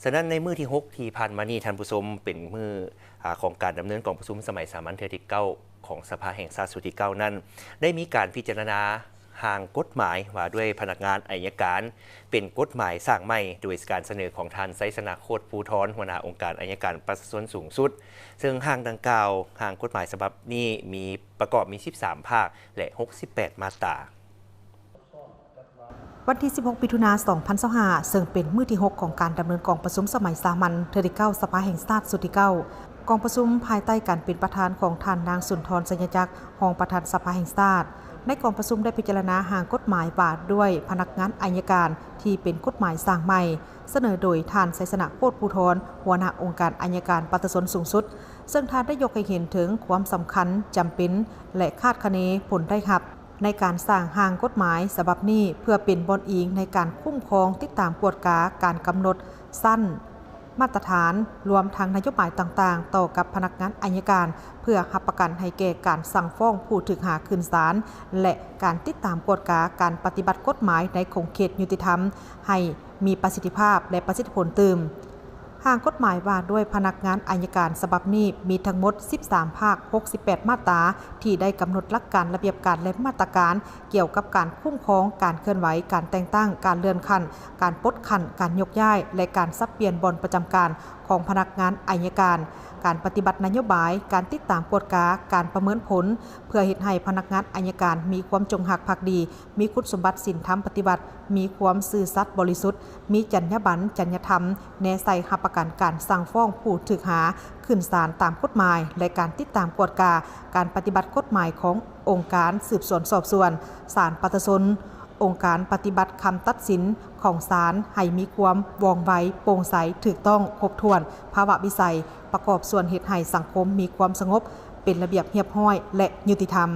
ฉะนั้นในมื้อที่6ที่ผ่านมานี้ท่านผู้ชมเป็นมื้อของการดำเนินกองประชุมสมัยสามัญเทื่อที่9ของสภาแห่งชาติสุดที่9นั้นได้มีการพิจารณาห่างกฎหมายว่าด้วยพนักงานอัยการเป็นกฎหมายสร้างใหม่โดยการเสนอของท่านไซสนาโคตรภูธรหัวหน้าองค์การอัยการประชาชนสูงสุดซึ่งห่างดังกล่าวห่างกฎหมายฉบับนี้มีประกอบมี13ภาคและ68มาตราวันที่ 16 มิถุนายน 2025 ซึ่งเป็นมื้อที่ 6 ของการดำเนินกองประชุมสมัยสามัญเทื่อที่9สภาแห่งชาติสุดที่9กองประชุมภายใต้การเป็นประธานของท่านนางสุนทรสัญญจักรรองประธานสภาแห่งชาติในกองประชุมได้พิจารณาห่างกฎหมายว่าด้วยพนักงานอัยการที่เป็นกฎหมายสร้างใหม่เสนอโดยท่านไซสนะโคตรภูธรหัวหน้าองค์การอัยการประชาชนสูงสุดซึ่งท่านได้ยกให้เห็นถึงความสำคัญจำเป็นและคาดคะเนผลได้รับในการสร้างห่างกฎหมายฉบับนี้เพื่อเป็นบอนอิงในการคุ้มครองติดตามกวดกาการกำหนดสั้นมาตรฐานรวมทั้งนโยบายต่างๆต่อกับพนักงานอัยการเพื่อรับประกันให้แก่การสั่งฟ้องผู้ถูกหาขึ้นศาลและการติดตามกวดกาการปฏิบัติกฎหมายในขงเขตยุติธรรมให้มีประสิทธิภาพและประสิทธิผลเติมห่างกฎหมายว่าด้วยพนักงานอัยการฉบับนี้มีทั้งหมด13ภาค68มาตราที่ได้กำหนดหลักการระเบียบการและมาตรการเกี่ยวกับการคุ้มครองการเคลื่อนไหวการแต่งตั้งการเลื่อนขั้นการปลดขั้นการยกย้ายและการสับเปลี่ยนบอนประจำการของพนักงานอัยการการปฏิบัตินโยบายการติดตามกวดกาการประเมินผลเพื่อเฮ็ดให้พนักงานอัยการมีความจงรักภักดีมีคุณสมบัติศีลธรรมปฏิบัติมีความซื่อสัตย์บริสุทธิ์มีจรรยาบรรณจรรยธรรมแนใส่รับประกันการสั่งฟ้องผู้ถูกหาขึ้นศาลตามกฎหมายและการติดตามกวดกาการปฏิบัติกฎหมายขององค์การสืบสวนสอบสวนศาลประชาชนองค์การปฏิบัติคำตัดสินของศาลให้มีความว่องไวโปร่งใสถูกต้องครบถ้วนภาวะวิสัยประกอบส่วนเหตุให้สังคมมีความสงบเป็นระเบียบเรียบร้อยและยุติธรรม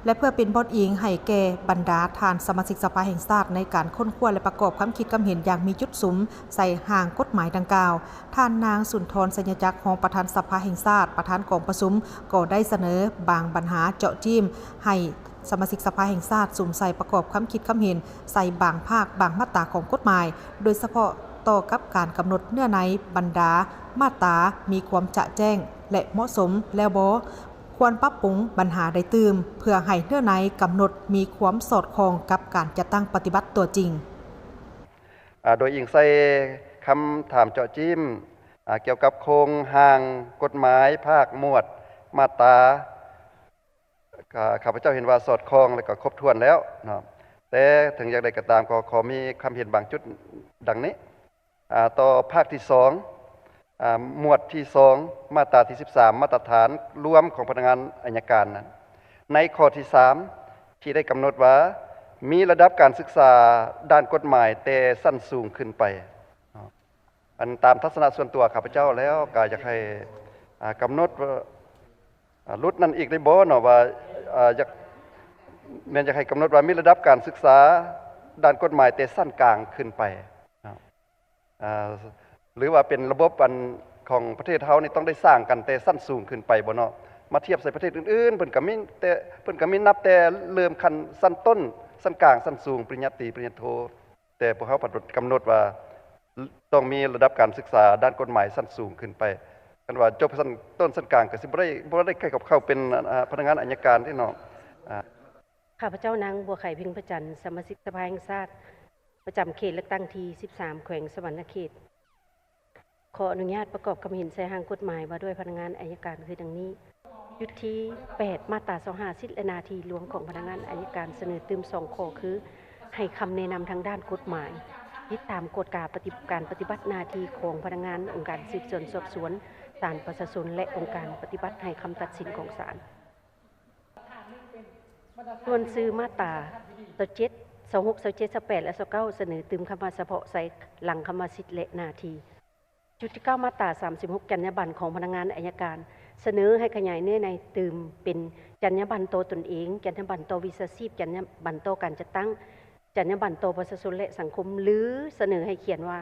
และเพื่อเป็นบอนอิงให้แก่บรรดาทานสมาชิกสภาแห่งชาติในการค้นคว้าและประกอบความคิดความเห็นอย่างมีจุดสุมใส่ห่างกฎหมายดังกล่าวท่านนางสุนทรสัญญจักรรองประธานสภาแห่งชาติประธานกองประชุมก็ได้เสนอบางปัญหาเจาะจิ้มให้สมาชิกสภาแห่งชาติสุ่มใส่ประกอบความคิดความเห็นใส่บางภาคบางมาตราของกฎหมายโดยเฉพาะต่อกับการกำหนดเนื้อในบรรดามาตรามีความจะแจ้งและเหมาะสมแล้วบ่ควรปรับปรุงปัญหาใดตื่มเพื่อให้เนื้อในกำหนดมีความสอดคล้องกับการจัดตั้งปฏิบัติตัวจริงโดยอิงใส่คำถามเจาะจิ้มเกี่ยวกับโครงห่างกฎหมายภาคหมวดมาตราข้าพเจ้าเห็นว่าสอดคล้องและก็ครบถ้วนแล้วนะแต่ถึงอย่างไรก็ตามก็ขอมีคำเห็นบางจุดดังนี้ต่อภาคที่2หมวดที่2มาตราที่13มาตรฐานรวมของพนักงานอัยการนั้นในข้อที่3ที่ได้กำหนดว่ามีระดับการศึกษาด้านกฎหมายแต่สั้นสูงขึ้นไปอันตามทัศนะส่วนตัวข้าพเจ้าแล้วก็อยากให้กำหนดรุดนั้นอีกได้บ่เนาะว่าอยากแม่นอยากให้กำหนดว่ามีระดับการศึกษาด้านกฎหมายแต่สั้นกลางขึ้นไปหรือว่าเป็นระบบของประเทศเฮานี่ต้องได้สร้างกันแต่สั้นสูงขึ้นไปบ่เนาะมาเทียบใส่ประเทศอื่นๆเพิ่นก็มีนับแต่เริ่มขั้นสั้นต้นสั้นกลางสั้นสูงปริญญาตรีปริญญาโทแต่พวกเฮากำหนดว่าต้องมีระดับการศึกษาด้านกฎหมายสั้นสูงขึ้นไปกันว่าจบสั้นต้นสั้นกลางก็สิบ่ได้ใกล้กับเข้าเป็นพนักงานอัยการที่เนาะข้าพเจ้านางบัวไข่พิงพระจันทร์สมาชิกสภาแห่งชาติประจำเขตเลือกตั้งที่13แขวงสวรรณเขตขออนุญาตประกอบคำเห็นใส่ห่างกฎหมายว่าด้วยพนักงานอัยการคือดังนี้ยุทธิ8มาตรา25สิทธิและหน้าที่รวมของพนักงานอัยการเสนอเติม2ข้อคือให้คำแนะนำทางด้านกฎหมายติดตามกฎการปฏิบัติหน้าที่ของพนักงานองค์การสืบสวนสอบสวนศาลประชาชนและองค์การปฏิบัติให้คำตัดสินของศาลส่วนซื้อมาตรา27 26 27 28และ29เสนอเติมคำว่าเฉพาะใส่หลังคำว่าสิทธิและหน้าที่จุดที่9มาตรา36จรรยาบรรณของพนักงานอัยการเสนอให้ขยายเนื้อในเติมเป็นจรรยาบรรณต่อตนเองจรรยาบรรณต่อวิชาชีพจรรยาบรรณต่อการจัดตั้งจรรยาบรรณต่อประชาชนและสังคมหรือเสนอให้เขียนว่า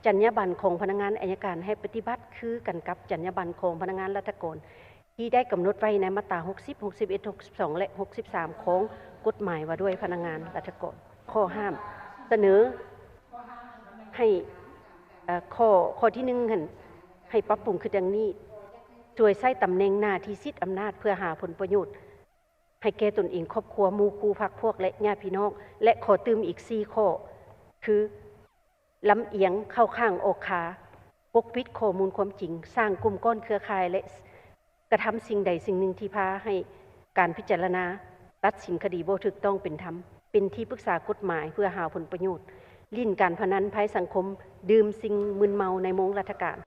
จรรยาบรรณของพนักงานอัยการให้ปฏิบัติคือกันกับจรรยาบรรณของพนักงานราชการที่ได้กำหนดไว้ในมาตรา60 61 62และ63ของกฎหมายว่าด้วยพนักงานราชการข้อห้ามเสนอให้ ข้อที่หนึ่งหั่นให้ปรับปรุงคือดังนี้ช่วยใช้ตำแหน่งหน้าที่สิทธิอำนาจเพื่อหาผลประโยชน์ให้แก่ตนเองครอบครัวหมู่คู่พรรคพวกและญาติพี่น้องและขอเติมอีก4ข้อคือลำเอียงเข้าข้างออกขาปกปิดข้อมูลความจริงสร้างกลุ่มก้อนเครือข่ายและกระทำสิ่งใดสิ่งหนึ่งที่พาให้การพิจารณาตัดสินคดีบ่ถูกต้องเป็นธรรมเป็นที่ปรึกษากฎหมายเพื่อหาผลประโยชน์ลิ่นการพนันภัยสังคมดื่มสิ่งมึนเมาในโมงราชการ